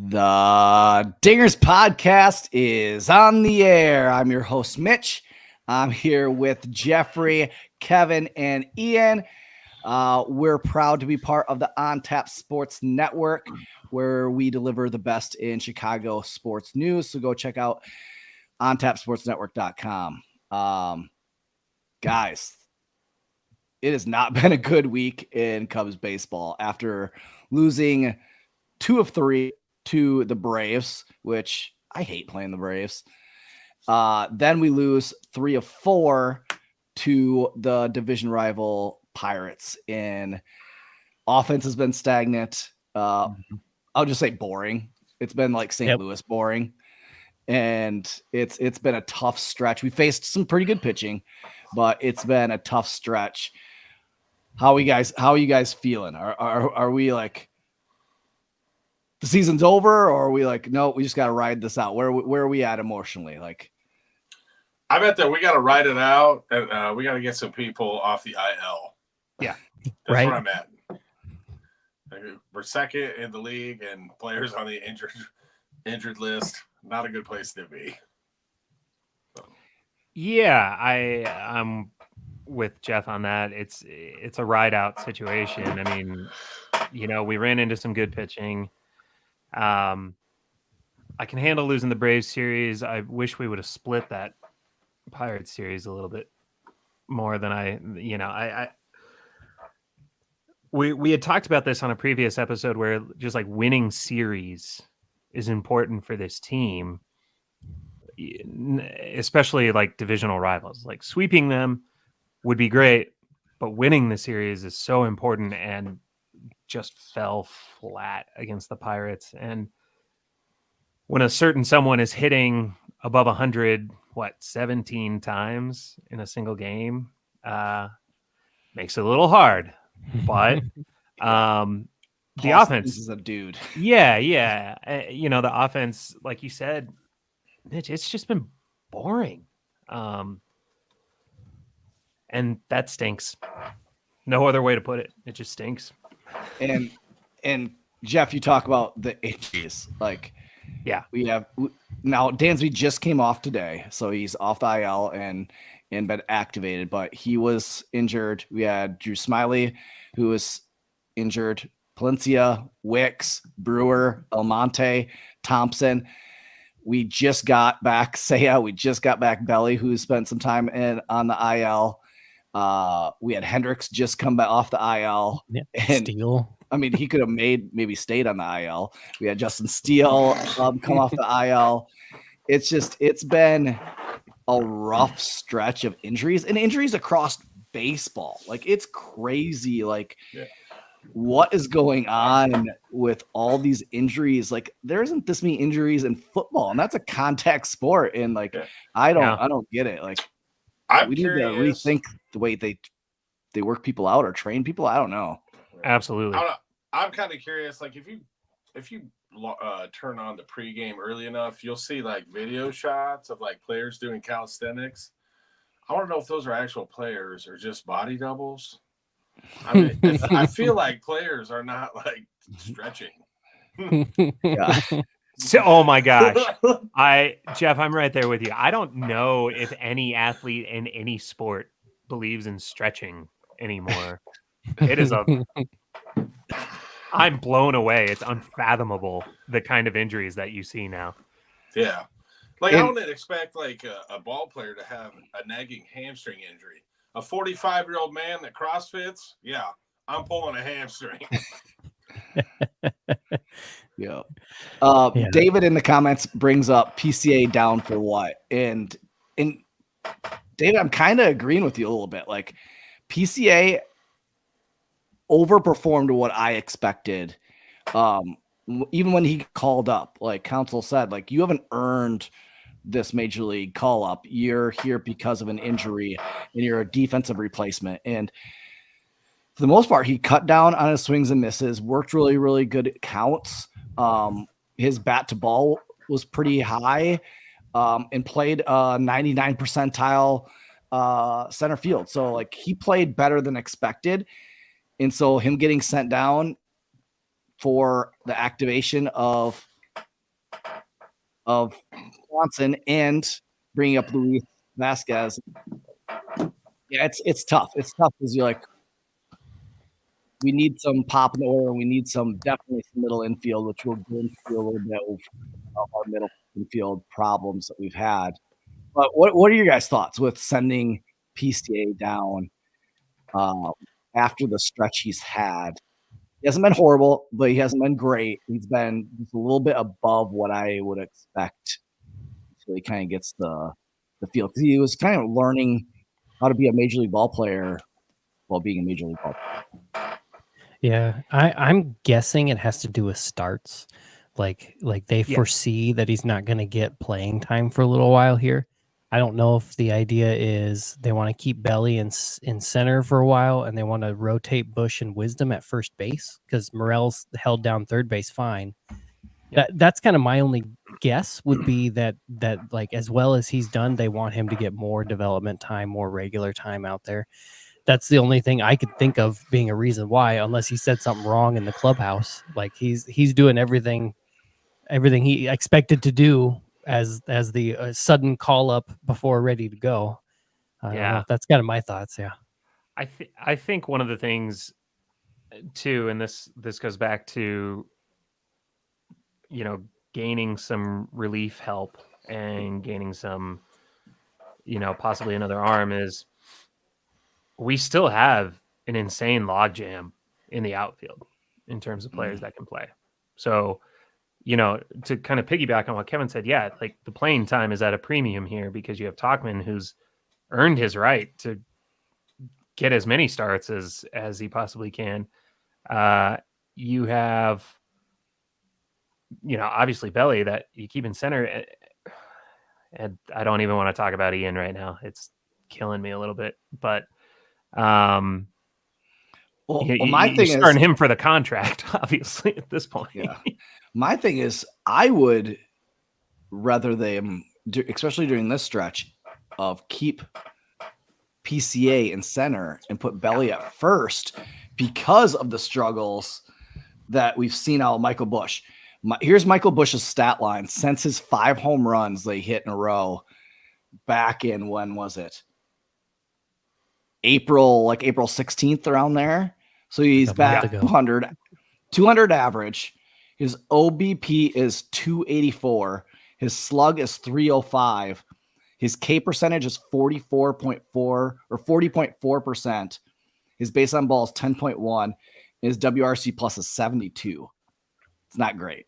The Dingers podcast is on the air. I'm your host, Mitch. I'm here with Jeffrey, Kevin, and Ian. We're proud to be part of the On Tap Sports Network, where we deliver the best in Chicago sports news. So go check out ontapsportsnetwork.com. Guys, it has not been a good week in Cubs baseball after losing 2 of 3 to the Braves, which I hate playing the Braves. Then we lose 3 of 4 to the division rival Pirates. And offense has been stagnant. I'll just say boring. It's been like St. Louis boring. And it's been a tough stretch. We faced some pretty good pitching, but it's been a tough stretch. How are you guys feeling? Are we like the season's over, or are we like, no, we just got to ride this out? Where are we at emotionally? Like, I bet that we got to ride it out, and we got to get some people off the IL. Yeah, that's where I'm at. We're second in the league, and players on the injured list. Not a good place to be. Yeah, I'm with Jeff on that. It's a ride out situation. I mean, we ran into some good pitching. I can handle losing the Braves series. I wish we would have split that Pirates series a little bit more than we had talked about this on a previous episode where just like winning series is important for this team, especially like divisional rivals. Like sweeping them would be great, but winning the series is so important, and just fell flat against the Pirates. And when a certain someone is hitting above 100, 17 times in a single game, makes it a little hard. But the offense is a dude. Yeah. The offense, like you said, Mitch, it's just been boring. And that stinks. No other way to put it. It just stinks. And Jeff, you talk about the injuries. Like, yeah, we have now Dansby just came off today, so he's off the IL and been activated, but he was injured. We had Drew Smiley, who was injured, Palencia, Wicks, Brewer, Almonte, Thompson. We just got back Seiya. We just got back Belly, who spent some time on the IL. We had Hendricks just come back off the IL. Yeah, and Steele. I mean, he could have maybe stayed on the IL. We had Justin Steele come off the IL. It's been a rough stretch of injuries, and injuries across baseball. Like, it's crazy. Like, what is going on with all these injuries? Like, there isn't this many injuries in football, and that's a contact sport. And like, I don't get it. Like, we need to rethink the way they work people out or train people. I don't know. Absolutely. I'm kind of curious. Like, if you turn on the pregame early enough, you'll see like video shots of like players doing calisthenics. I want to know if those are actual players or just body doubles. I mean, I feel like players are not like stretching. So, oh my gosh. Jeff, I'm right there with you. I don't know if any athlete in any sport believes in stretching anymore. It is I'm blown away. It's unfathomable the kind of injuries that you see now. Yeah. Like, I wouldn't expect like a ball player to have a nagging hamstring injury. A 45-year-old man that CrossFits, I'm pulling a hamstring. Yeah. David in the comments brings up PCA down for what? And David, I'm kind of agreeing with you a little bit. Like, PCA overperformed what I expected. Even when he called up, like Council said, like, you haven't earned this major league call up. You're here because of an injury, and you're a defensive replacement. And for the most part, he cut down on his swings and misses, worked really, really good counts. His bat to ball was pretty high, and played 99 percentile center field. So like, he played better than expected. And so him getting sent down for the activation of of Swanson and bringing up Luis Vazquez. Yeah, it's tough. It's tough because you're like, we need some pop in the order. We need definitely some middle infield, which will go into a little bit of our middle infield problems that we've had. But what are your guys' thoughts with sending PCA down after the stretch he's had? He hasn't been horrible, but he hasn't been great. He's been just a little bit above what I would expect until he kind of gets the field. Because he was kind of learning how to be a major league ball player while being a major league ball player. Yeah, I'm guessing it has to do with starts. Like they foresee that he's not going to get playing time for a little while here. I don't know if the idea is they want to keep Belly in center for a while and they want to rotate Bush and Wisdom at first base because Morel's held down third base fine. That's kind of my only guess would be that like as well as he's done, they want him to get more development time, more regular time out there. That's the only thing I could think of being a reason why, unless he said something wrong in the clubhouse. Like he's doing everything he expected to do as the sudden call up before ready to go. I don't know. That's kind of my thoughts. Yeah. I think one of the things too, and this goes back to, gaining some relief help and gaining some, possibly another arm is we still have an insane logjam in the outfield in terms of players that can play. So, to kind of piggyback on what Kevin said, like the playing time is at a premium here because you have Tauchman who's earned his right to get as many starts as he possibly can. You have, obviously Belly that you keep in center. And I don't even want to talk about Ian right now. It's killing me a little bit, but my thing is starting him for the contract, obviously at this point. Yeah. My thing is I would rather them, especially during this stretch, of keep PCA in center and put Belly at first because of the struggles that we've seen out of Michael Bush. Here's Michael Bush's stat line since his 5 home runs they hit in a row back in, when was it? April 16th, around there. So he's back 200 average. His OBP is 284. His slug is 305. His K percentage is 44.4 or 40.4%. His base on ball is 10.1. His WRC plus is 72. It's not great.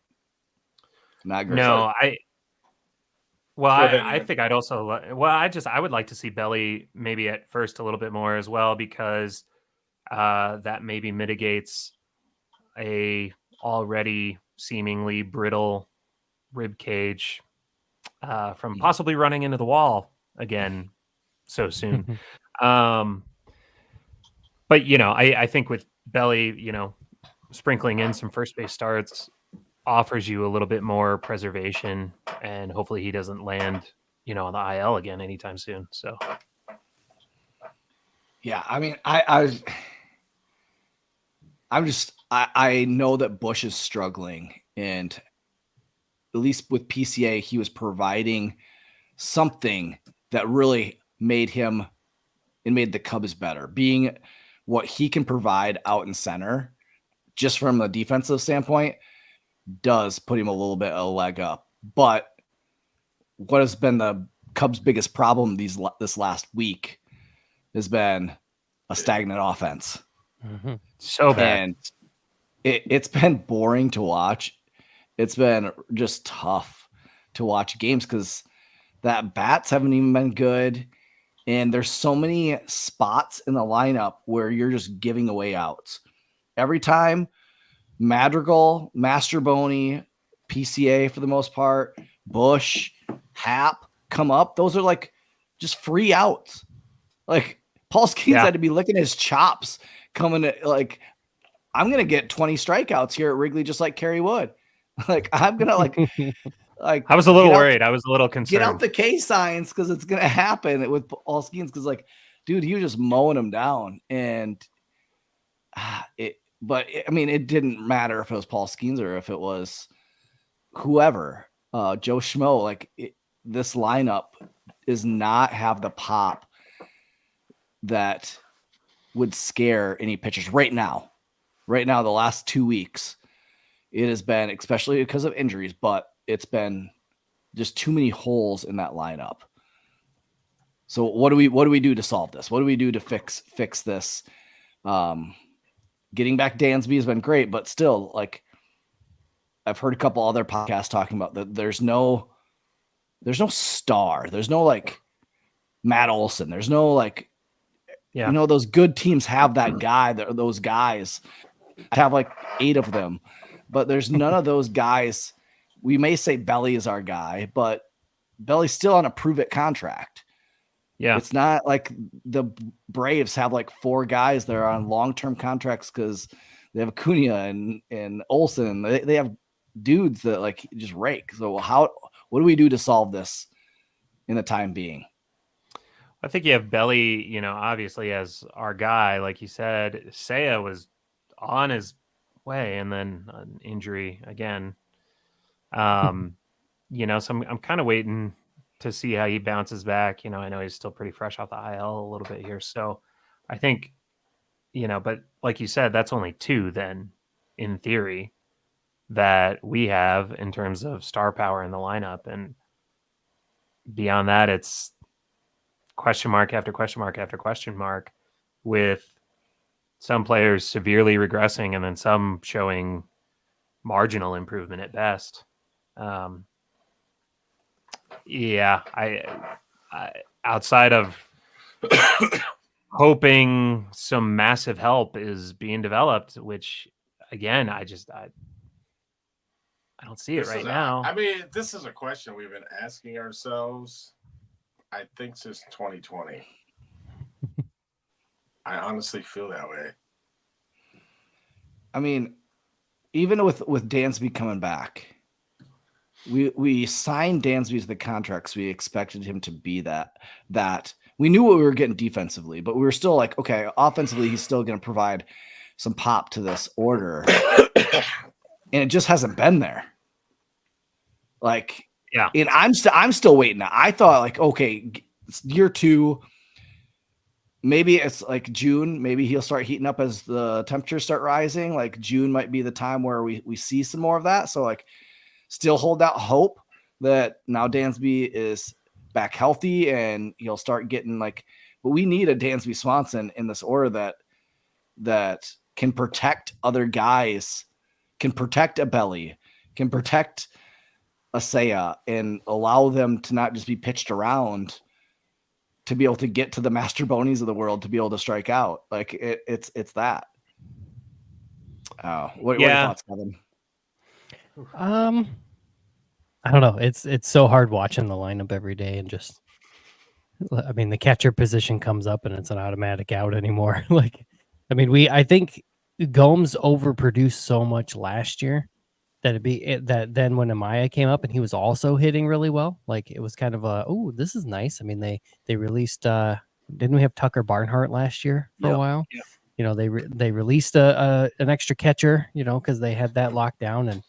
Not great. No, I think I'd also, I would like to see Belly maybe at first a little bit more as well, because that maybe mitigates a already seemingly brittle rib cage from possibly running into the wall again so soon. But I think with Belly, sprinkling in some first base starts offers you a little bit more preservation, and hopefully he doesn't land, on the IL again anytime soon. So, yeah, I mean, I know that Bush is struggling, and at least with PCA, he was providing something that really made the Cubs better, being what he can provide out in center, just from a defensive standpoint, does put him a little bit of a leg up. But what has been the Cubs' biggest problem this last week has been a stagnant offense. Mm-hmm. So bad. And it's been boring to watch. It's been just tough to watch games because that bats haven't even been good. And there's so many spots in the lineup where you're just giving away outs. Every time Madrigal, Mastrobuoni, PCA for the most part, Bush, Hap come up, those are like just free outs. Like Paul Skeens had to be licking his chops coming to, like, I'm going to get 20 strikeouts here at Wrigley just like Kerry Wood. Like, I'm going to like I was a little worried. I was a little concerned. Get out the K signs because it's going to happen with Paul Skeens because, like, dude, he was just mowing him down. And it didn't matter if it was Paul Skeens or if it was whoever. Joe Schmo, like this lineup does not have the pop that would scare any pitchers right now. Right now, the last 2 weeks, it has been, especially because of injuries, but it's been just too many holes in that lineup. So what do we do to solve this? What do we do to fix this? Getting back Dansby has been great, but still, like, I've heard a couple other podcasts talking about that. There's no star. There's no like Matt Olson. There's no like, those good teams have that guy. Those guys have like 8 of them, but there's none of those guys. We may say Belly is our guy, but Belly's still on a prove it contract. Yeah. It's not like the Braves have like 4 guys that are on long-term contracts because they have Acuna and Olsen. They have dudes that like just rake. So what do we do to solve this in the time being? I think you have Belly, obviously as our guy, like you said. Seiya was on his way and then an injury again. So I'm kind of waiting to see how he bounces back. I know he's still pretty fresh off the IL a little bit here. So I think, but like you said, that's only 2 then in theory that we have in terms of star power in the lineup. And beyond that, it's question mark after question mark after question mark, with some players severely regressing and then some showing marginal improvement at best. I outside of hoping some massive help is being developed, which again, I don't see it right now. I mean, this is a question we've been asking ourselves, I think, since 2020. I honestly feel that way. I mean, even with Dansby coming back, we signed Dansby to the contracts. We expected him to be that. We knew what we were getting defensively, but we were still like, okay, offensively, he's still going to provide some pop to this order. And it just hasn't been there. Like, yeah. And I'm still waiting. I thought like, okay, it's year 2. Maybe it's like June. Maybe he'll start heating up as the temperatures start rising. Like June might be the time where we see some more of that. So like, still hold out hope that now Dansby is back healthy and he'll start getting like. But we need a Dansby Swanson in this order that can protect other guys, can protect a Belly, can protect a Seiya, and allow them to not just be pitched around, to be able to get to the Mastrobuonis of the world, to be able to strike out. Like it's that. What are your thoughts, Kevin? I don't know. It's so hard watching the lineup every day and just, I mean, the catcher position comes up and it's an automatic out anymore. Like, I mean, I think Gomes overproduced so much last year that then when Amaya came up and he was also hitting really well, like it was kind of oh, this is nice. I mean, they released, didn't we have Tucker Barnhart last year for a while? Yeah. They released an extra catcher, because they had that locked down, and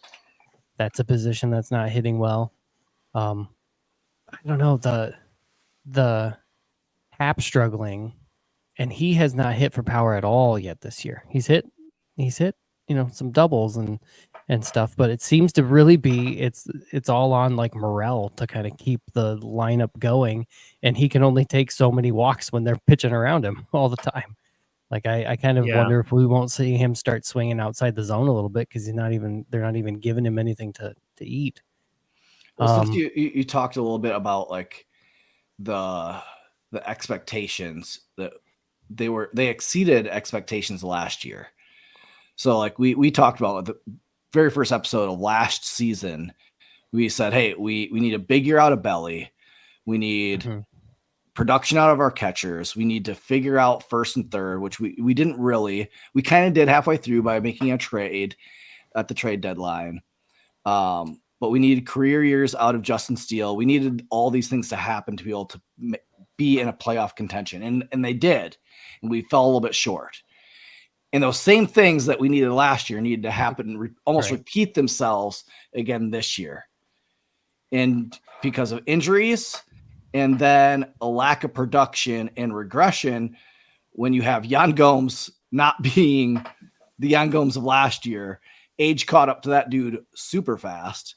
that's a position that's not hitting well. I don't know, the Hap struggling, and he has not hit for power at all yet this year. He's hit, some doubles and stuff, but it seems to really be it's all on like Morel to kind of keep the lineup going, and he can only take so many walks when they're pitching around him all the time. Like I kind of wonder if we won't see him start swinging outside the zone a little bit, because they're not even giving him anything to eat. Well, since you talked a little bit about like the expectations, that they exceeded expectations last year. So like we talked about the very first episode of last season, we said, hey, we need a big year out of Belly. We need production out of our catchers. We need to figure out first and third, which we didn't really. We kind of did halfway through by making a trade at the trade deadline. But we needed career years out of Justin Steele. We needed all these things to happen to be able to be in a playoff contention. And they did. And we fell a little bit short. And those same things that we needed last year needed to happen, almost repeat themselves again this year. and because of injuries and then a lack of production and regression when you have Yan Gomes not being the Yan Gomes of last year. Age caught up to that dude super fast.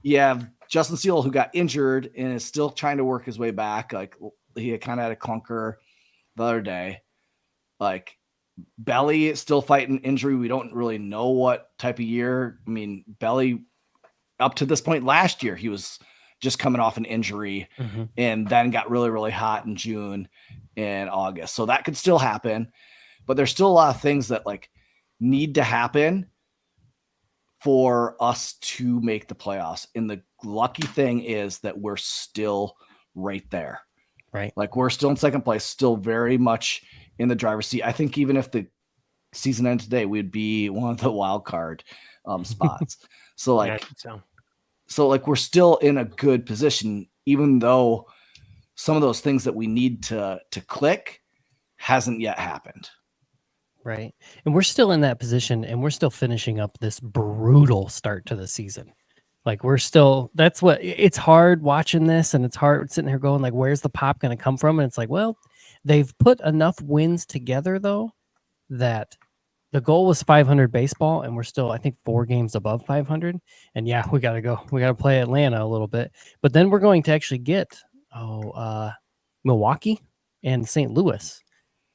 You have Justin Steele, who got injured and is still trying to work his way back. Like, he kind of had a clunker the other day. Like, Belly is still fighting injury. We don't really know what type of year. I mean, Belly, up to this point last year, he was just coming off an injury and then got really, really hot in June and August. So that could still happen. But there's still a lot of things that like need to happen for us to make the playoffs. And the lucky thing is that we're still right there. Right. Like, we're still in second place, still very much in the driver's seat. I think even if the season ended today, we'd be one of the wild card spots. So like, Yeah, I think so like we're still in a good position, even though some of those things that we need to click hasn't yet happened. Right. And we're still in that position, and we're still finishing up this brutal start to the season. Like, we're still, that's what, it's hard watching this, and it's hard sitting here going like, where's the pop going to come from? And it's like, well, they've put enough wins together though, that the goal was 500 baseball, and we're still, I think, 4 games above 500. And yeah, we got to play Atlanta a little bit, but then we're going to actually get, Milwaukee and St. Louis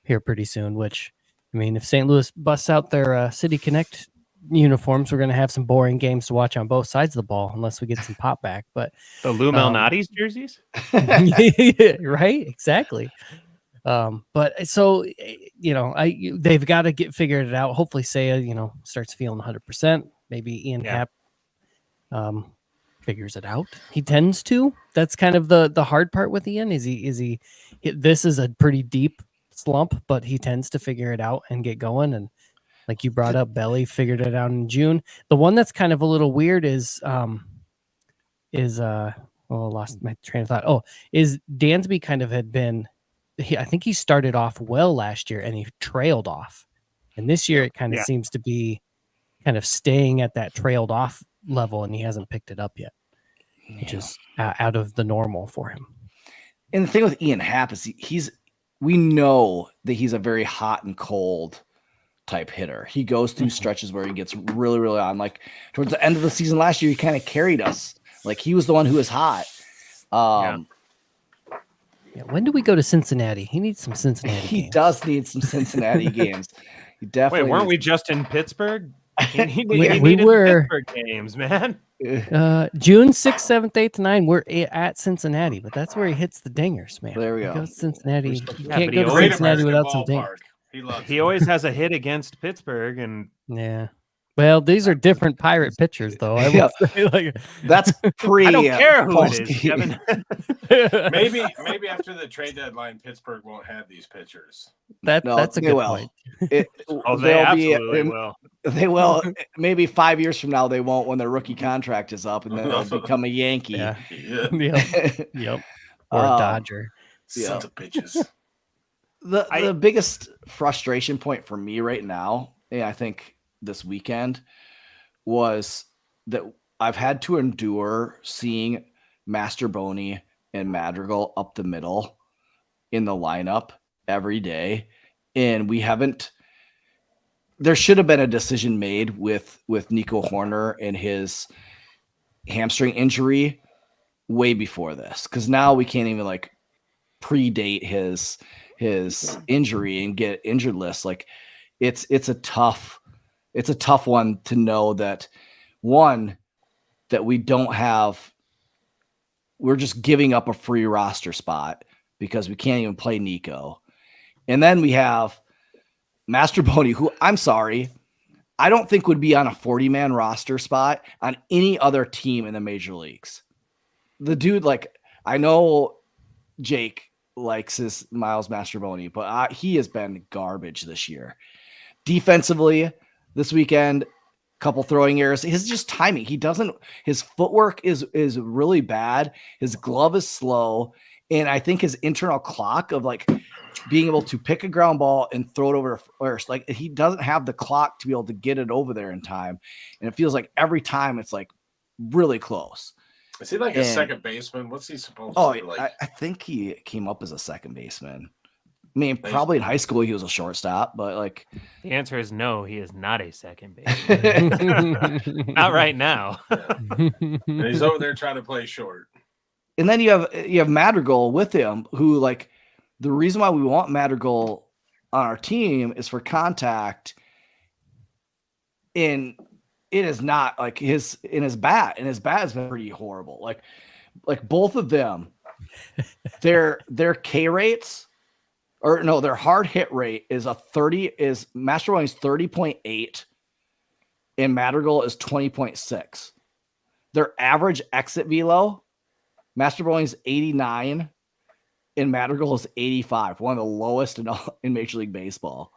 here pretty soon, which, I mean, if St. Louis busts out their City Connect uniforms, we're going to have some boring games to watch on both sides of the ball unless we get some pop back. But the Lou Malnati's jerseys, right? Exactly. But so, they've got to get figured it out. Hopefully Seiya, starts feeling 100%. Maybe Ian Happ figures it out. He tends to. That's kind of the hard part with Ian. This is a pretty deep slump, but he tends to figure it out and get going. And like you brought up, Belly figured it out in June. The one that's kind of a little weird is I lost my train of thought. Is Dansby kind of had been, I think he started off well last year and he trailed off. And this year it kind of seems to be kind of staying at that trailed off level, and he hasn't picked it up yet, which is out of the normal for him. And the thing with Ian Happ is we know that he's a very hot and cold type hitter. He goes through stretches where he gets really, really on. Like towards the end of the season last year, he kind of carried us. Like he was the one who was hot. When do we go to Cincinnati? He needs some Cincinnati He games. does need some Cincinnati games. He definitely. Wait, weren't we just in Pittsburgh? We were Pittsburgh games, man. June 6th, 7th, 8th, 9th. We're at Cincinnati, but that's where he hits the dingers, man. There we go. He goes to Cincinnati. You Yeah, can't but go he to always- Cincinnati without some dingers. He always has a hit against Pittsburgh, and Yeah. Well, these are different Pirate pitchers, though. I Yeah. would say, like, That's pre. I don't care who false- it is, Kevin. Maybe after the trade deadline, Pittsburgh won't have these pitchers. No, that's a they good will. point. They absolutely will. They will. Maybe 5 years from now, they won't when their rookie contract is up, and then they'll become a Yankee. Yeah. Yeah. Yep. Or a Dodger. Sons of bitches. The biggest frustration point for me right now, and I think this weekend, was that I've had to endure seeing Mastrobuoni and Madrigal up the middle in the lineup every day. And there should have been a decision made with Nico Hoerner and his hamstring injury way before this. Cause now we can't even like predate his injury and get injured list. Like it's a tough one to know that we're just giving up a free roster spot because we can't even play Nico. And then we have Mastrobuoni, who I'm sorry, I don't think would be on a 40-man roster spot on any other team in the major leagues. The dude, like, I know Jake likes his Miles Mastrobuoni, but he has been garbage this year. Defensively, this weekend, couple throwing errors. His just timing. His footwork is really bad. His glove is slow. And I think his internal clock of like being able to pick a ground ball and throw it over to first, like he doesn't have the clock to be able to get it over there in time. And it feels like every time it's like really close. Is he like a second baseman? What's he supposed to do? Like, I think he came up as a second baseman. I mean, probably in high school he was a shortstop, but like the answer is no, he is not a second baseman. Not right now. And he's over there trying to play short. And then you have Madrigal with him, who like the reason why we want Madrigal on our team is for contact. And it is not like his bat has been pretty horrible. Like both of them, their K rates. Or no, their hard hit rate is Mastrobuoni's 30.8 and Madrigal is 20.6. Their average exit velo, Mastrobuoni's 89 and Madrigal is 85, one of the lowest in Major League Baseball.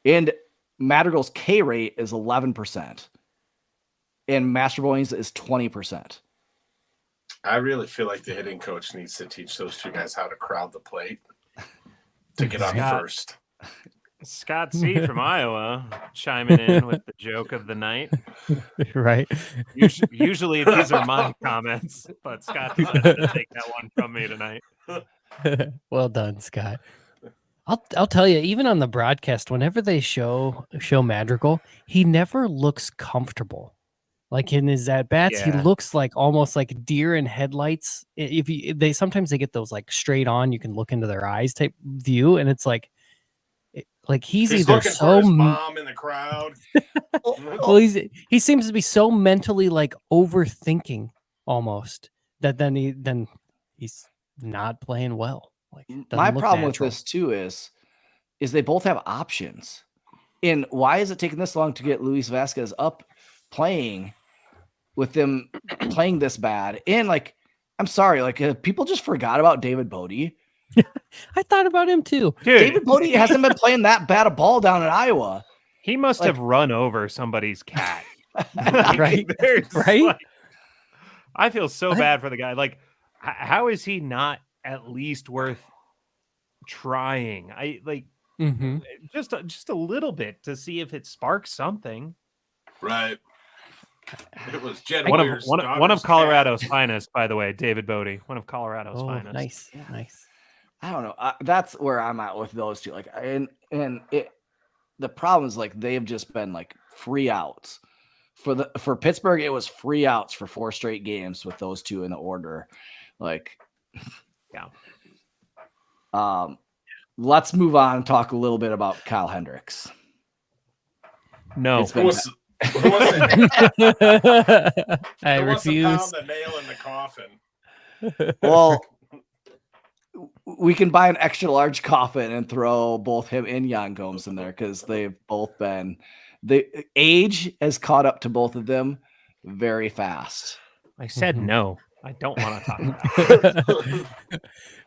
And Madrigal's K rate is 11% and Mastrobuoni's is 20%. I really feel like the hitting coach needs to teach those two guys how to crowd the plate. To get on first. Scott C. from Iowa chiming in with the joke of the night. Right. Usually these are my comments, but Scott decided to take that one from me tonight. Well done, Scott. I'll tell you, even on the broadcast, whenever they show Madrigal, he never looks comfortable. Like in his at bats, he looks like almost like deer in headlights. Sometimes they get those like straight on, you can look into their eyes type view, and it's like he's either looking so for his mom in the crowd. Well, he seems to be so mentally like overthinking almost that then he's not playing well. Like my problem with this too is they both have options, and why is it taking this long to get Luis Vazquez up playing with them playing this bad? And like, I'm sorry, like people just forgot about David Bodie. I thought about him too. Dude, David Bodie hasn't been playing that bad a ball down in Iowa. He must have run over somebody's cat. Right? Right? Like, I feel so bad for the guy. Like, how is he not at least worth trying? I like just a little bit to see if it sparks something. Right. It was one of Colorado's finest, by the way, David Bodie, one of Colorado's finest. Nice, nice. I don't know. That's where I'm at with those two. Like, the problem is like they've just been like free outs for Pittsburgh. It was free outs for 4 straight games with those two in the order. Like, yeah. Let's move on and talk a little bit about Kyle Hendricks. No. Who wants I refuse. To pound the nail in the coffin? Well, we can buy an extra large coffin and throw both him and Yan Gomes in there because they've both been the age has caught up to both of them very fast. I said no. I don't want to talk about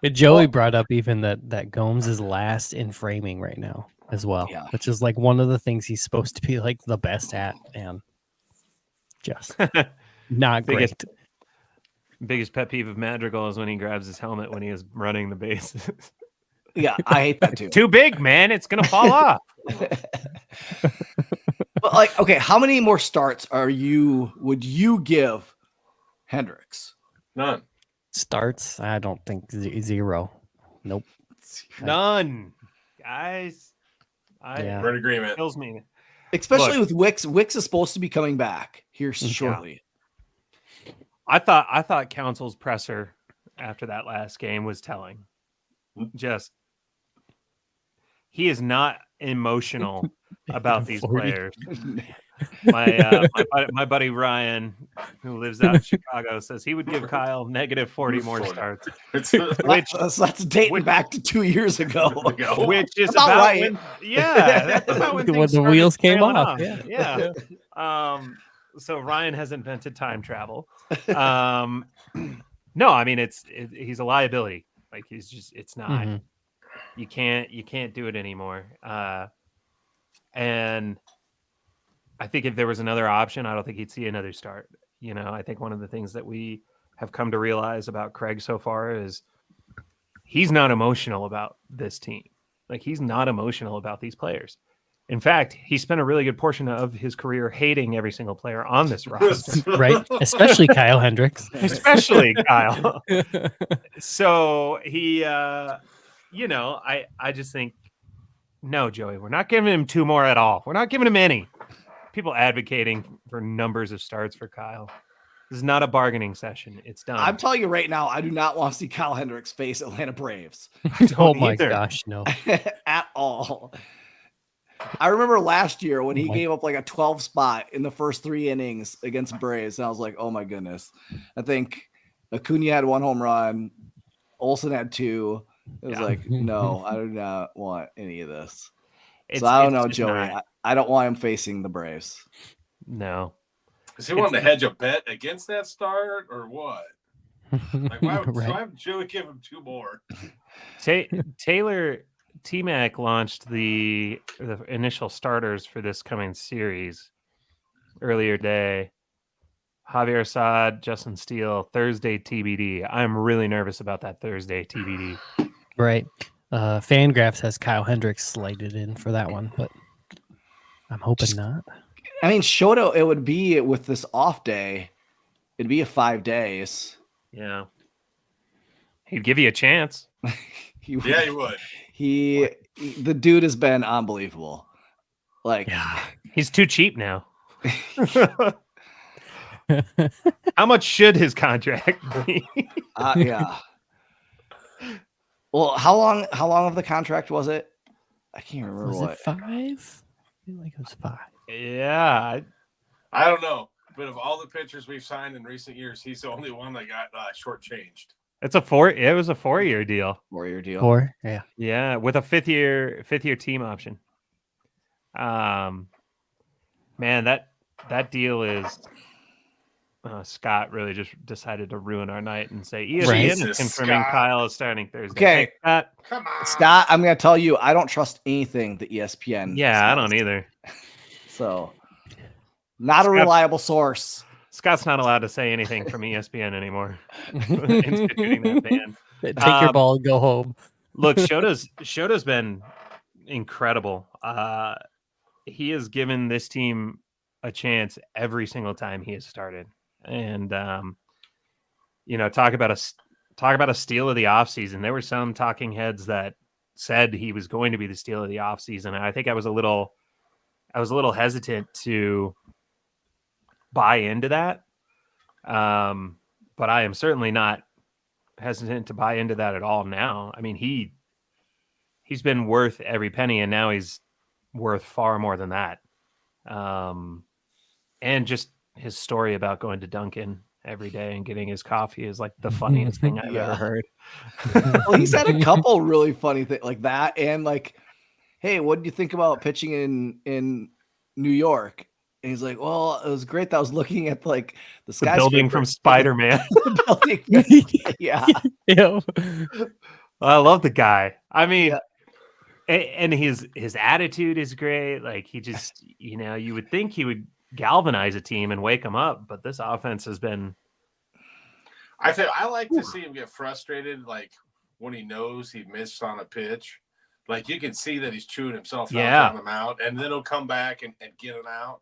it. Joey brought up even that Gomes is last in framing right now as well, which is like one of the things he's supposed to be like the best at, and just not great. Biggest pet peeve of Madrigal is when he grabs his helmet when he is running the bases. Yeah, I hate that too. Too big, man. It's gonna fall off. But like, okay, how many more starts would you give Hendricks? None. Starts? I don't think 0. Nope. None. Guys. We're in agreement. Kills me. Especially with Wicks. Wicks is supposed to be coming back here shortly. Yeah. I thought Council's presser after that last game was telling. Just he is not emotional about these players. My buddy Ryan, who lives out in Chicago, says he would give Kyle negative 40 more starts. That's dating back to 2 years ago. Which is about right. That's about when the wheels came off. Yeah. So Ryan has invented time travel. No, I mean he's a liability. Like it's not. Mm-hmm. You can't do it anymore. And I think if there was another option, I don't think he'd see another start. You know, I think one of the things that we have come to realize about Craig so far is he's not emotional about this team. Like he's not emotional about these players. In fact, he spent a really good portion of his career hating every single player on this roster. Right? Especially Kyle Hendricks. Especially Kyle. So he, I just think, no, Joey, we're not giving him 2 more at all. We're not giving him any. People advocating for numbers of starts for Kyle. This is not a bargaining session. It's done. I'm telling you right now, I do not want to see Kyle Hendricks face Atlanta Braves. Oh my gosh, no. At all. I remember last year when he gave up like a 12 spot in the first 3 innings against Braves, and I was like, oh my goodness. I think Acuna had 1 home run. Olsen had 2. It was like, no, I do not want any of this. So I don't know, Joey. I don't want him facing the Braves. No. Is he wanting to hedge a bet against that start or what? Like, why would Joey give him 2 more? Taylor T-Mac launched the initial starters for this coming series earlier today. Javier Assad, Justin Steele, Thursday TBD. I'm really nervous about that Thursday TBD. Right. Fangraphs has Kyle Hendricks slated in for that one, but I'm hoping not. I mean, Shoto, it would be with this off day. It'd be a 5 days. Yeah. He'd give you a chance. He would. The dude has been unbelievable. Like, he's too cheap now. How much should his contract be? Yeah. Well, how long of the contract was it? I can't remember. Was it 5? I feel like it was 5. Yeah. I don't know. But of all the pitchers we've signed in recent years, he's the only one that got shortchanged. It was a 4-year deal. 4-year deal. 4, yeah. Yeah, with a fifth year team option. Man, that deal is Scott really just decided to ruin our night and say ESPN is confirming Kyle is starting Thursday. Okay, come on, Scott. I'm going to tell you, I don't trust anything that ESPN. Yeah, I don't either. So, not a reliable source. Scott's not allowed to say anything from ESPN anymore. Instituting that ban. Take your ball and go home. Look, Shota's been incredible. He has given this team a chance every single time he has started. And talk about a steal of the offseason. There were some talking heads that said he was going to be the steal of the offseason. And I think I was a little hesitant to buy into that. But I am certainly not hesitant to buy into that at all now. I mean, he's been worth every penny, and now he's worth far more than that. And just his story about going to Dunkin' every day and getting his coffee is like the funniest thing I've ever heard. Well, he's had a couple really funny things like that. And like, hey, what do you think about pitching in New York? And he's like, well, it was great that I was looking at like the building from Spider-Man. Yeah. I love the guy. I mean, and his attitude is great. Like he just, you would think he would galvanize a team and wake them up, but this offense has been. I like to see him get frustrated, like when he knows he missed on a pitch. Like you can see that he's chewing himself out on the mound, and then he'll come back and get him out.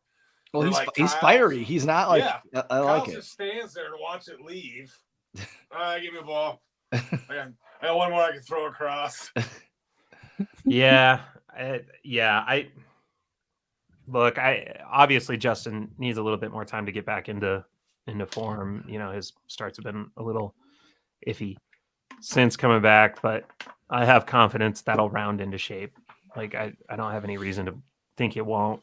Well, he's fiery. He's not like I like it. Just stands there to watch it leave. Give me a ball. I got one more I can throw across. Obviously Justin needs a little bit more time to get back into form. His starts have been a little iffy since coming back, but I have confidence that'll round into shape. Like I don't have any reason to think it won't.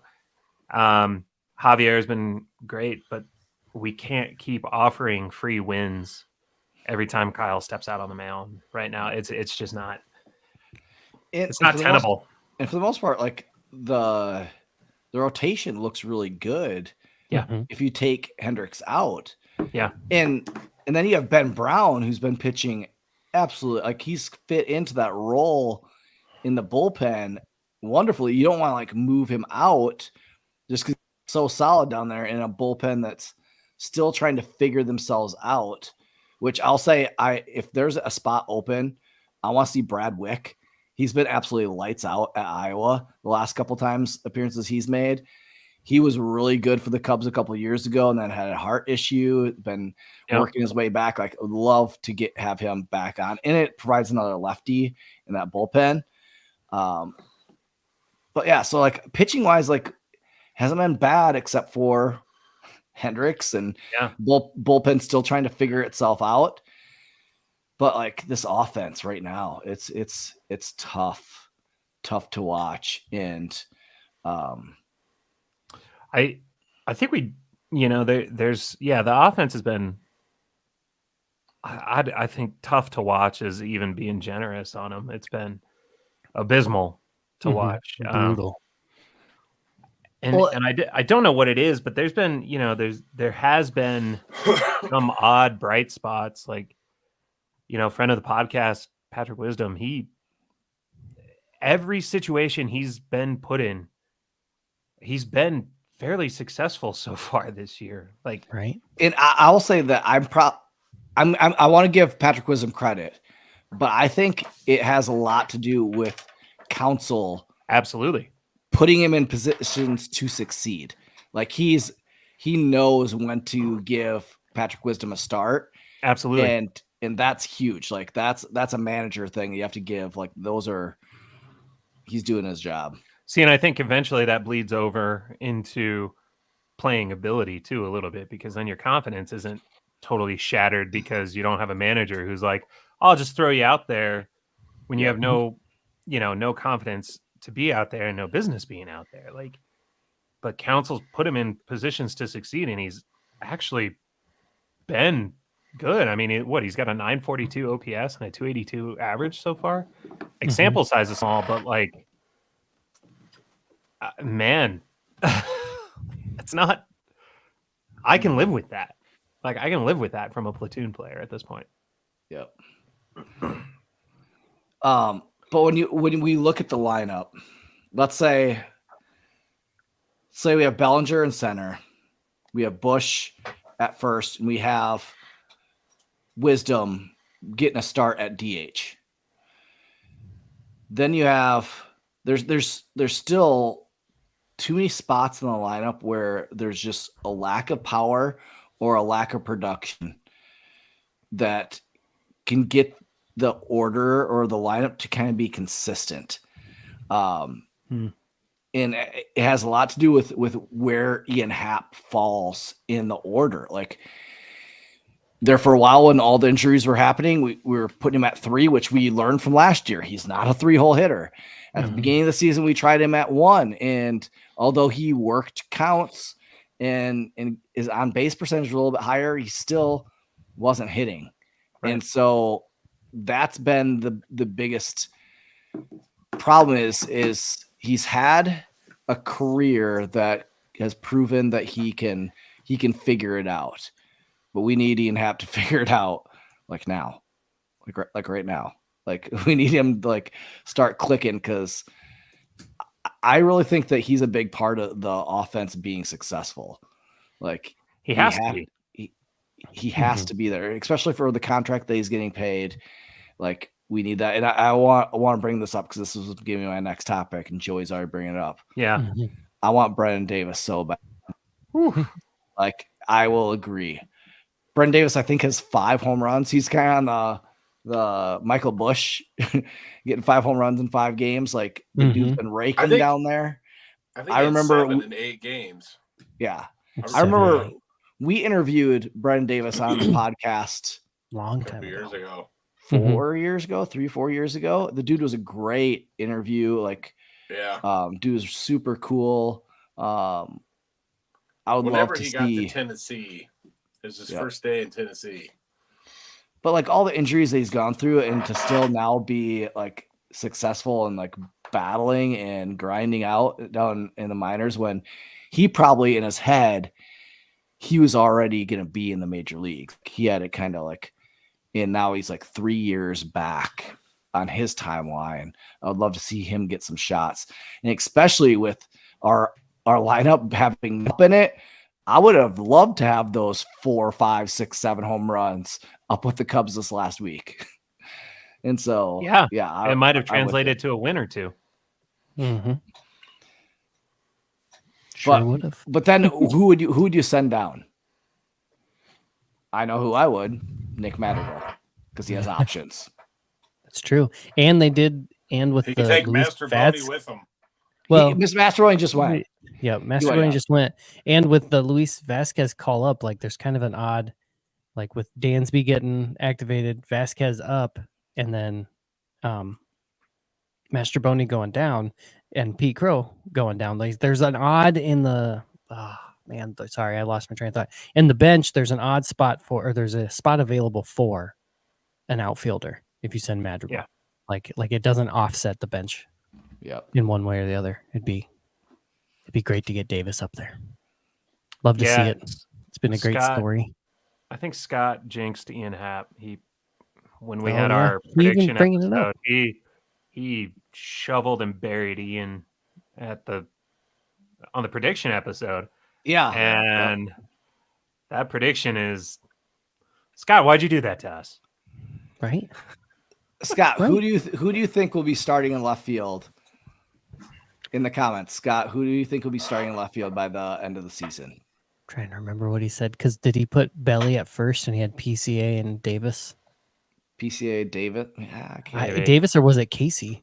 Javier has been great, but we can't keep offering free wins every time Kyle steps out on the mound right now. It's just not. It's not tenable. And for the most part, like the rotation looks really good. Yeah. If you take Hendricks out. Yeah. And then you have Ben Brown, who's been pitching absolutely like he's fit into that role in the bullpen wonderfully. You don't want to like move him out just because he's so solid down there in a bullpen that's still trying to figure themselves out. Which I'll say, if there's a spot open, I want to see Brad Wick He's been absolutely lights out at Iowa the last couple times appearances he's made. He was really good for the Cubs a couple of years ago and then had a heart issue, been working his way back. Like, I would love to have him back on. And it provides another lefty in that bullpen. But yeah, so like pitching wise, like hasn't been bad except for Hendricks and bullpen still trying to figure itself out. But like this offense right now, it's tough to watch. And I think there's the offense has been I think tough to watch is even being generous on them. It's been abysmal to watch. Brutal. And I don't know what it is, but there's been, there has been some odd bright spots. Like, friend of the podcast, Patrick Wisdom, every situation he's been put in, he's been fairly successful so far this year. Like, right. And I will say that I want to give Patrick Wisdom credit, but I think it has a lot to do with counsel. Absolutely. Putting him in positions to succeed. Like he knows when to give Patrick Wisdom a start. Absolutely. And that's huge. Like that's a manager thing you have to give. Like he's doing his job. See, and I think eventually that bleeds over into playing ability too a little bit, because then your confidence isn't totally shattered because you don't have a manager who's like, I'll just throw you out there when you have no confidence to be out there and no business being out there. Like, but counsel's put him in positions to succeed, and he's actually been good. I mean, he's got a 942 OPS and a 282 average so far. Like, sample size is small, but like, man, it's not. I can live with that. Like, I can live with that from a platoon player at this point. Yep. But when we look at the lineup, let's say we have Bellinger in center, we have Bush at first, and we have Wisdom getting a start at DH. Then you have there's still too many spots in the lineup where there's just a lack of power or a lack of production that can get the order or the lineup to kind of be consistent. And it has a lot to do with where Ian Happ falls in the order. Like, there for a while when all the injuries were happening, we were putting him at 3, which we learned from last year. He's not a 3-hole hitter. At the beginning of the season, we tried him at 1. And although he worked counts and his on base percentage was a little bit higher, he still wasn't hitting. Right. And so that's been the biggest problem is he's had a career that has proven that he can figure it out, but we need Ian Happ to figure it out like now, like right now. Like, we need him to like start clicking, because I really think that he's a big part of the offense being successsul. Like, he has to be. He has to be there, especially for the contract that he's getting paid. Like, we need that. And I want to bring this up because this is giving me my next topic, and Joey's already bringing it up. Yeah. I want Brennen Davis so bad. Like, I will agree. Brennen Davis, I think, has 5 home runs. He's kind of on the Michael Bush getting 5 home runs in 5 games. Like, the dude's been raking down there. I remember 7 in 8 games. Yeah. I remember we interviewed Brennen Davis on the podcast long time years ago. 4 years ago, 3-4 years ago. The dude was a great interview. Like, dude was super cool. I would love to see. Whenever he got to Tennessee, it was his first day in Tennessee. But like, all the injuries that he's gone through, and to still now be like successful and like battling and grinding out down in the minors, when he probably in his head, he was already going to be in the major league. He had it kind of like, and now he's like 3 years back on his timeline. I would love to see him get some shots, and especially with our lineup having up in it, I would have loved to have those 4, 5, 6, 7 home runs up with the Cubs this last week. And so, yeah, it might have translated to a win or two. Mm-hmm. Sure would have. But then who would you send down? I know who I would. Nick Madrigal, because he has options. That's true. And they did, and with He the can take Luis Mastrobuoni with him. Well, Miss Mastrobuoni just went. Yeah, Mastrobuoni just went. And with the Luis Vazquez call up, like there's kind of an odd, like with Dansby getting activated, Vazquez up, and then Mastrobuoni going down, and Pete Crow going down. Like there's an odd in the. Sorry, I lost my train of thought. In the bench, there's an odd spot there's a spot available for an outfielder if you send Madrigal. Yeah. Like it doesn't offset the bench. Yep. In one way or the other. It'd be great to get Davis up there. Love to see it. It's been a great story. I think Scott jinxed Ian Happ. When we had our prediction episode, he shoveled and buried Ian on the prediction episode. Yeah. And that prediction is, Scott, why'd you do that to us? Right? Scott, who do you think will be starting in left field? In the comments, Scott, who do you think will be starting in left field by the end of the season? Trying to remember what he said, because did he put Belly at first and he had PCA and Davis? PCA, David? Yeah, Davis, or was it Casey?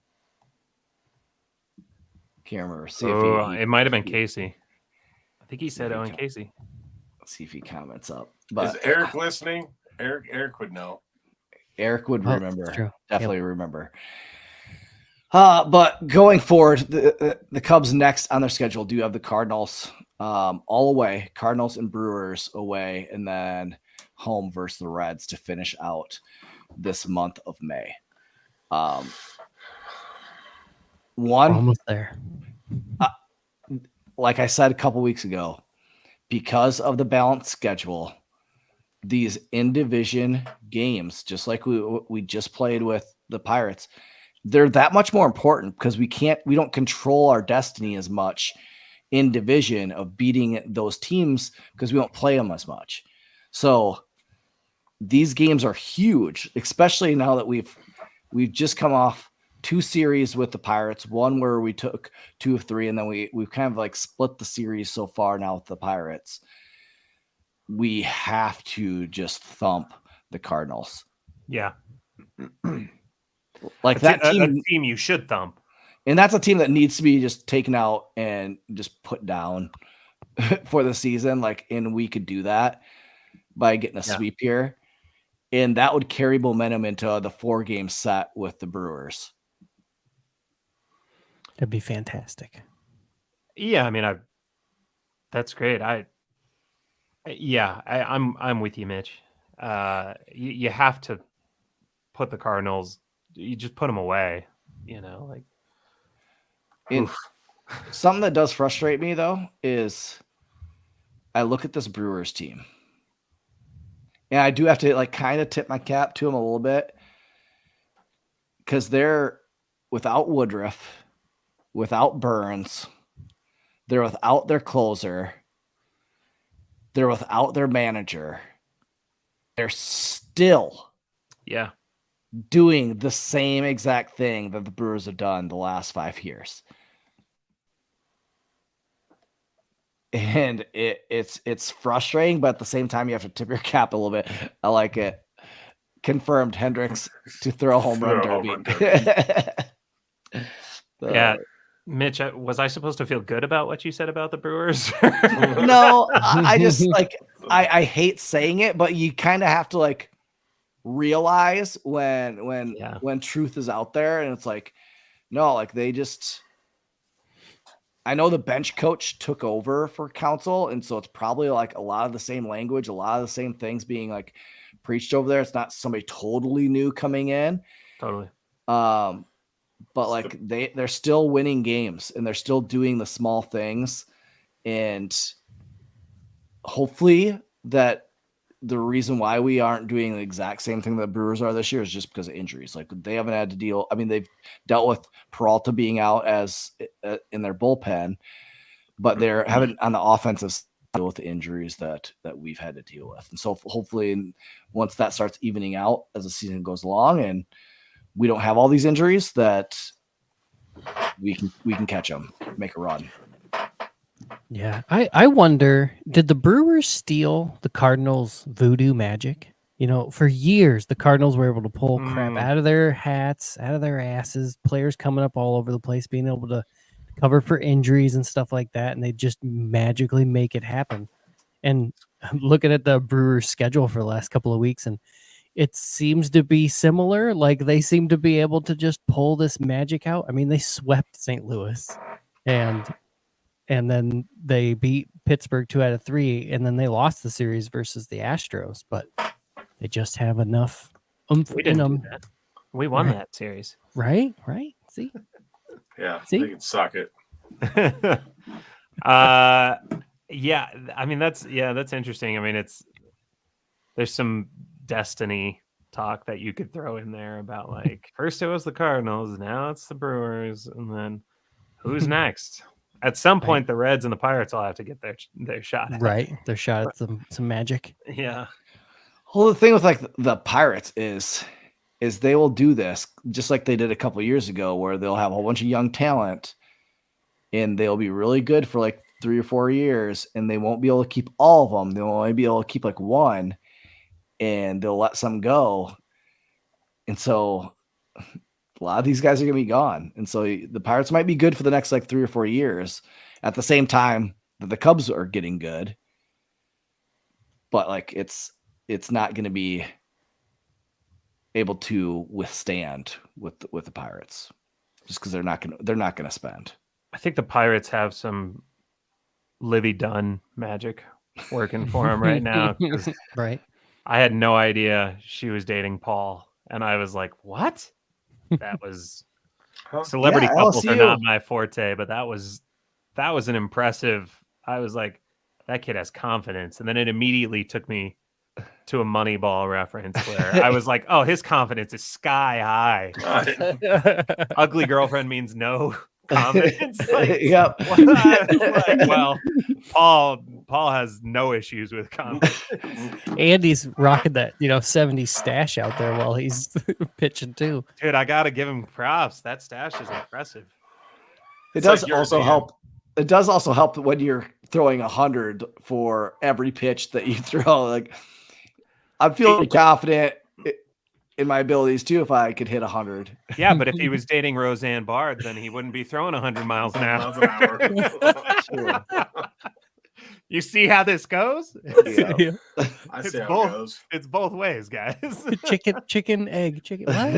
Can't remember. It might have been Casey. I think he said Owen Casey. Let's see if he comments up. But is Eric listening? Eric would know. Eric would remember. True. Definitely remember. But going forward, the Cubs next on their schedule do have the Cardinals all away, Cardinals and Brewers away, and then home versus the Reds to finish out this month of May. We're almost there. Like I said a couple weeks ago, because of the balanced schedule, these in-division games, just like we just played with the Pirates, they're that much more important because we don't control our destiny as much in division of beating those teams because we don't play them as much. So these games are huge, especially now that we've just come off 2 series with the Pirates, one where we took 2 of 3, and then we've kind of like split the series so far now with the Pirates. We have to just thump the Cardinals. Yeah. Like that team you should thump. And that's a team that needs to be just taken out and just put down for the season. And we could do that by getting a sweep here. And that would carry momentum into the 4-game set with the Brewers. That'd be fantastic. Yeah, I mean, that's great. I'm with you, Mitch. You have to put the Cardinals. You just put them away, Something that does frustrate me though is I look at this Brewers team, and I do have to kind of tip my cap to them a little bit because they're without Woodruff, without Burns, they're without their closer, they're without their manager. They're still doing the same exact thing that the Brewers have done the last 5 years. And it's frustrating, but at the same time, you have to tip your cap a little bit. I like it. Confirmed Hendricks to throw a home run derby. Yeah. Mitch, was I supposed to feel good about what you said about the Brewers? No, I just I hate saying it, but you kind of have to realize when truth is out there, and it's they just. I know the bench coach took over for Council, and so it's probably a lot of the same language, a lot of the same things being preached over there. It's not somebody totally new coming in. Totally. But they're still winning games, and they're still doing the small things, and hopefully that the reason why we aren't doing the exact same thing that the Brewers are this year is just because of injuries. They haven't had to deal. I mean, they've dealt with Peralta being out as in their bullpen, but they're having on the offensive side deal with the injuries that we've had to deal with. And so hopefully once that starts evening out as the season goes along, and we don't have all these injuries, that we can catch them, make a run. Yeah, I wonder, did the Brewers steal the Cardinals' voodoo magic? You know, for years, the Cardinals were able to pull crap out of their hats, out of their asses, players coming up all over the place, being able to cover for injuries and stuff like that, and they just magically make it happen. And looking at the Brewers' schedule for the last couple of weeks, and it seems to be similar. Like, they seem to be able to just pull this magic out. I mean, they swept St. Louis, and then they beat Pittsburgh 2 out of 3, and then they lost the series versus the Astros, but they just have enough oomph We in didn't them. do that. We won Right. that series. Right? See? Yeah, See? they can suck it. Yeah, I mean that's interesting. I mean, there's some destiny talk that you could throw in there about, like, first it was the Cardinals, now it's the Brewers, and then who's next? At some point, the Reds and the Pirates all have to get their shot at. Right. Their shot at some magic. Yeah. Well, the thing with like the Pirates is they will do this just like they did a couple years ago, where they'll have a whole bunch of young talent and they'll be really good for like 3 or 4 years, and they won't be able to keep all of them. They'll only be able to keep like one, and they'll let some go. And so a lot of these guys are going to be gone. And so the Pirates might be good for the next like 3 or 4 years at the same time that the Cubs are getting good. But like, it's not going to be able to withstand with the Pirates, just because they're not going to spend. I think the Pirates have some Livy Dunn magic working for them right now. 'Cause Right. I had no idea she was dating Paul, and I was like, "What?" That was celebrity Yeah, couples are LSU. not my forte, but that was an impressive. I was like, that kid has confidence, and then it immediately took me to a Moneyball reference where I was like, "Oh, his confidence is sky high." Ugly girlfriend means no confidence. Like, Yep. what? Like, well, Paul has no issues with confidence. Andy's rocking that, 70s stash out there while he's pitching too. Dude, I gotta give him props. That stash is impressive. It It's does like yours, also Ian. help. It does also help when you're throwing 100 for every pitch that you throw. Like, I'm feeling confident in my abilities too if I could hit 100. Yeah, but if he was dating Roseanne Barr, then he wouldn't be throwing 100 miles an hour. Sure. You see how this goes? Yeah. I It's see how both. it goes. It's both ways, guys. chicken, egg, chicken. What?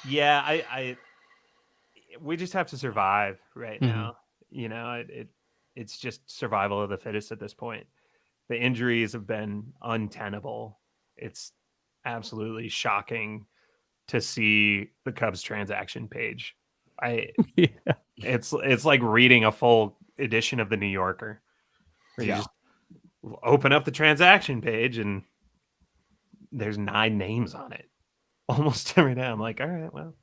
Yeah. I we just have to survive right now. You know, it's just survival of the fittest at this point. The injuries have been untenable. It's absolutely shocking to see the Cubs transaction page. It's like reading a full edition of the New Yorker. Where you just open up the transaction page and there's 9 names on it almost every day. I'm like, all right, well,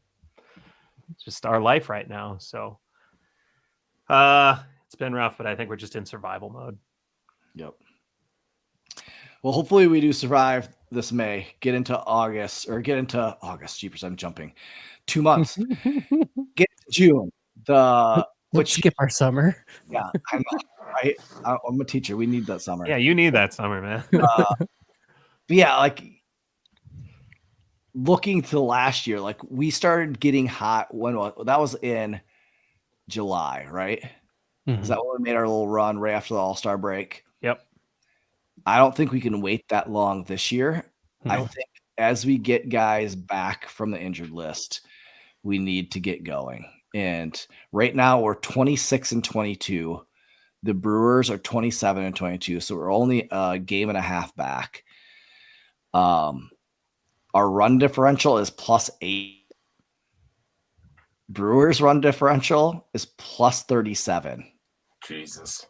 it's just our life right now. So it's been rough, but I think we're just in survival mode. Yep. Well, hopefully we do survive this May, get into August. Jeepers, I'm jumping 2 months. Get to June. Let's skip our summer. Yeah, I know, right? I'm a teacher. We need that summer. Yeah, you need that summer, man. But yeah, like looking to last year, like we started getting hot that was in July, right? Is that when we made our little run right after the All-Star break? Yep. I don't think we can wait that long this year. No. I think as we get guys back from the injured list, we need to get going. And right now we're 26-22. The Brewers are 27-22. So we're only a game and a half back. Our run differential is +8. Brewers run differential is +37. Jesus.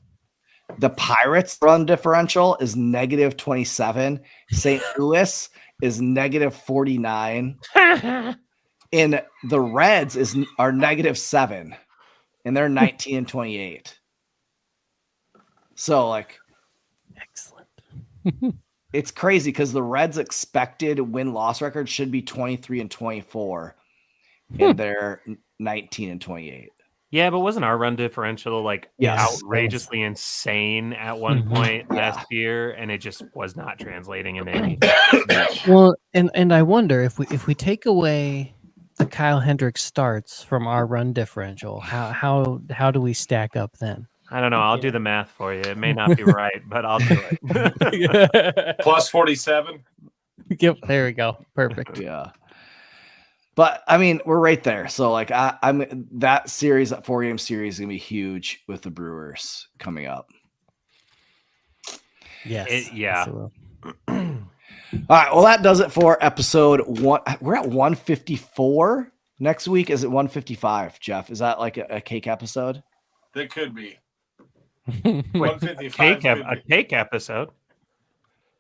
The Pirates run differential is -27. St. Louis is -49. And the Reds are -7. And they're 19-28. So like Excellent. it's crazy because the Reds' expected win-loss record should be 23-24, and they're 19-28. Yeah, but wasn't our run differential like Yes. outrageously insane at one point last year, and it just was not translating into anything? Well, and I wonder if we take away the Kyle Hendricks starts from our run differential, how do we stack up then? I don't know. I'll do the math for you. It may not be right, but I'll do it. Plus 47. Yep, there we go. Perfect. Yeah. But I mean, we're right there. So like I'm that series, that 4-game series is gonna be huge with the Brewers coming up. Yes. Yeah. All right. Well, that does it for episode 1. We're at 154. Next week is at 155, Jeff. Is that like a cake episode? That could be. Wait, 155. a cake episode.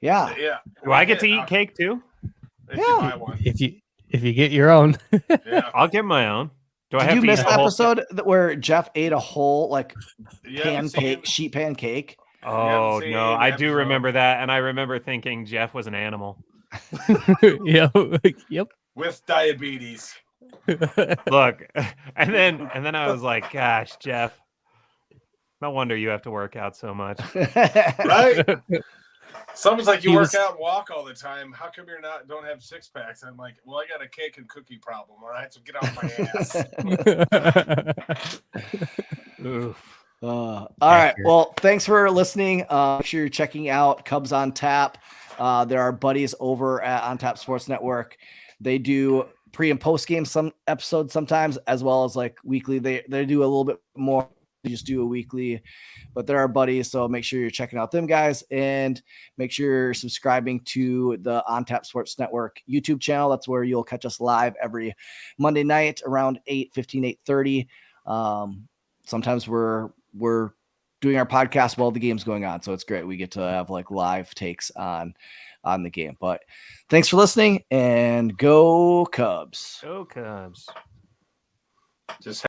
Yeah. Yeah. Do I get to eat cake too? If you buy one. If you get your own. Yeah. I'll get my own. Do I Did have you to miss eat the the whole episode where Jeff ate a whole like Yeah, sheet pan cake? Oh seen no, the I do episode. remember that, and I remember thinking Jeff was an animal. Yep. With diabetes. Look, and then I was like, gosh, Jeff, no wonder you have to work out so much. Right? Someone's like, you He work was- out and walk all the time. How come don't have 6-packs? I'm like, well, I got a cake and cookie problem. All right, so get off my ass. Oof. All right. Well, thanks for listening. Make sure you're checking out Cubs on Tap. There are buddies over at On Tap Sports Network. They do pre and post game some episodes sometimes, as well as like weekly. They do a little bit more. They just do a weekly, but they're our buddies. So make sure you're checking out them guys, and make sure you're subscribing to the On Tap Sports Network YouTube channel. That's where you'll catch us live every Monday night around 8:15, 8:30. Sometimes we're doing our podcast while the game's going on. So it's great. We get to have like live takes on the game, but thanks for listening, and go Cubs. Go Cubs. Just